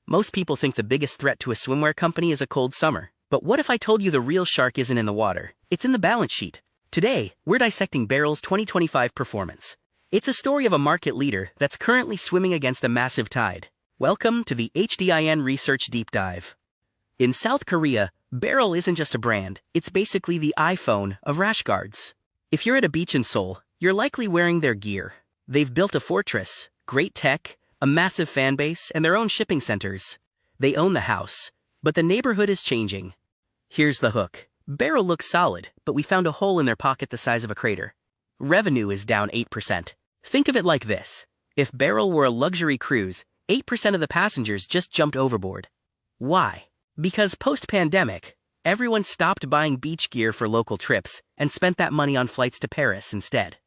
Most people think the biggest threat to a swimwear company is a cold summer. But what if I told you the real shark isn't in the water? It's in the balance sheet. Today, we're dissecting Barrel's 2025 performance. It's a story of a market leader that's currently swimming against a massive tide. Welcome to the HDIN Research Deep Dive. In South Korea, Barrel isn't just a brand, it's basically the iPhone of rash guards. If you're at a beach in Seoul, you're likely wearing their gear. They've built a fortress, great tech, a massive fan base, and their own shipping centers. They own the house, but the neighborhood is changing. Here's the hook. Barrel looks solid, but we found a hole in their pocket the size of a crater. Revenue is down 8%. Think of it like this. If Barrel were a luxury cruise, 8% of the passengers just jumped overboard. Why? Because post-pandemic, everyone stopped buying beach gear for local trips and spent that money on flights to Paris instead.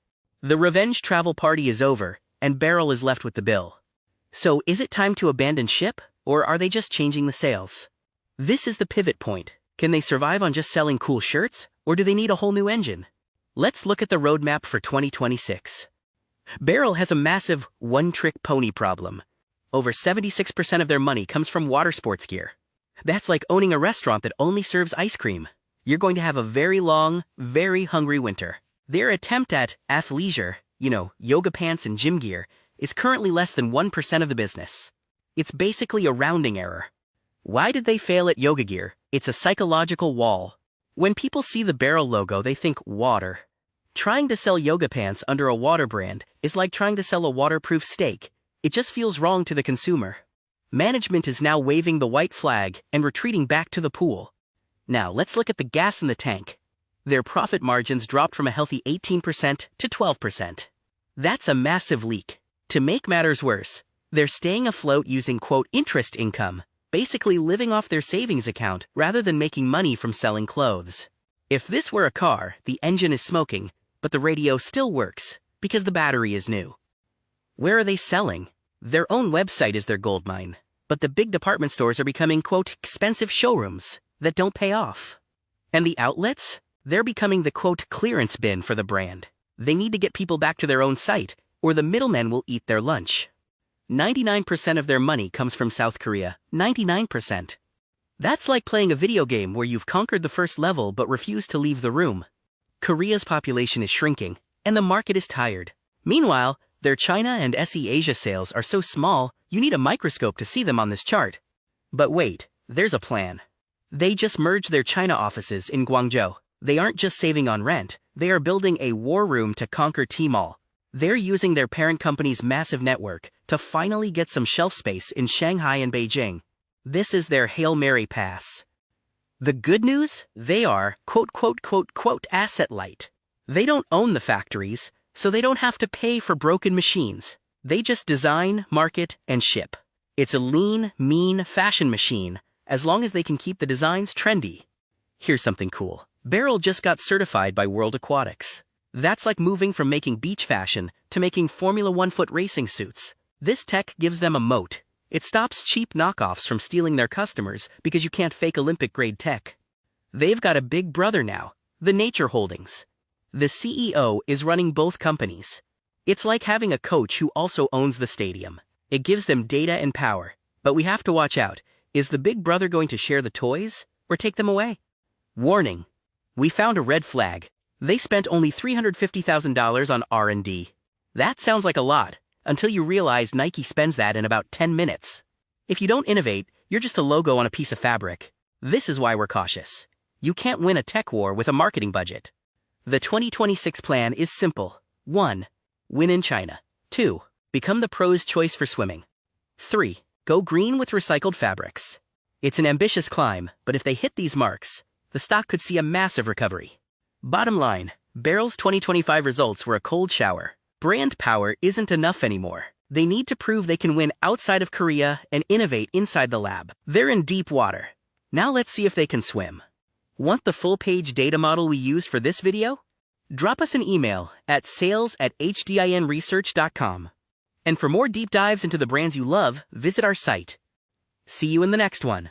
The revenge travel party is over, and Barrel is left with the bill. So is it time to abandon ship, or are they just changing the sails? This is the pivot point. Can they survive on just selling cool shirts, or do they need a whole new engine? Let's look at the roadmap for 2026. Barrel has a massive one-trick pony problem. Over 76% of their money comes from water sports gear. That's like owning a restaurant that only serves ice cream. You're going to have a very long, very hungry winter. Their attempt at athleisure, yoga pants and gym gear, is currently less than 1% of the business. It's basically a rounding error. Why did they fail at yoga gear? It's a psychological wall. When people see the Barrel logo, they think water. Trying to sell yoga pants under a water brand is like trying to sell a waterproof steak. It just feels wrong to the consumer. Management is now waving the white flag and retreating back to the pool. Now, let's look at the gas in the tank. Their profit margins dropped from a healthy 18% to 12%. That's a massive leak. To make matters worse, they're staying afloat using, interest income, basically living off their savings account rather than making money from selling clothes. If this were a car, the engine is smoking, but the radio still works because the battery is new. Where are they selling? Their own website is their goldmine, but the big department stores are becoming, expensive showrooms that don't pay off. And the outlets? They're becoming the, clearance bin for the brand. They need to get people back to their own site, or the middlemen will eat their lunch. 99% of their money comes from South Korea. 99%. That's like playing a video game where you've conquered the first level but refuse to leave the room. Korea's population is shrinking, and the market is tired. Meanwhile, their China and SE Asia sales are so small, you need a microscope to see them on this chart. But wait, there's a plan. They just merged their China offices in Guangzhou. They aren't just saving on rent, they are building a war room to conquer Tmall. They're using their parent company's massive network to finally get some shelf space in Shanghai and Beijing. This is their Hail Mary pass. The good news? They are, asset light. They don't own the factories, so they don't have to pay for broken machines. They just design, market, and ship. It's a lean, mean fashion machine, as long as they can keep the designs trendy. Here's something cool. Barrel just got certified by World Aquatics. That's like moving from making beach fashion to making Formula 1 foot racing suits. This tech gives them a moat. It stops cheap knockoffs from stealing their customers because you can't fake Olympic-grade tech. They've got a big brother now, the Nature Holdings. The CEO is running both companies. It's like having a coach who also owns the stadium. It gives them data and power. But we have to watch out. Is the big brother going to share the toys or take them away? Warning. We found a red flag. They spent only $350,000 on R&D. That sounds like a lot, until you realize Nike spends that in about 10 minutes. If you don't innovate, you're just a logo on a piece of fabric. This is why we're cautious. You can't win a tech war with a marketing budget. The 2026 plan is simple. 1. Win in China. 2. Become the pro's choice for swimming. 3. Go green with recycled fabrics. It's an ambitious climb, but if they hit these marks, the stock could see a massive recovery. Bottom line, Barrel's 2025 results were a cold shower. Brand power isn't enough anymore. They need to prove they can win outside of Korea and innovate inside the lab. They're in deep water. Now let's see if they can swim. Want the full-page data model we used for this video? Drop us an email at sales@hdinresearch.com. And for more deep dives into the brands you love, visit our site. See you in the next one.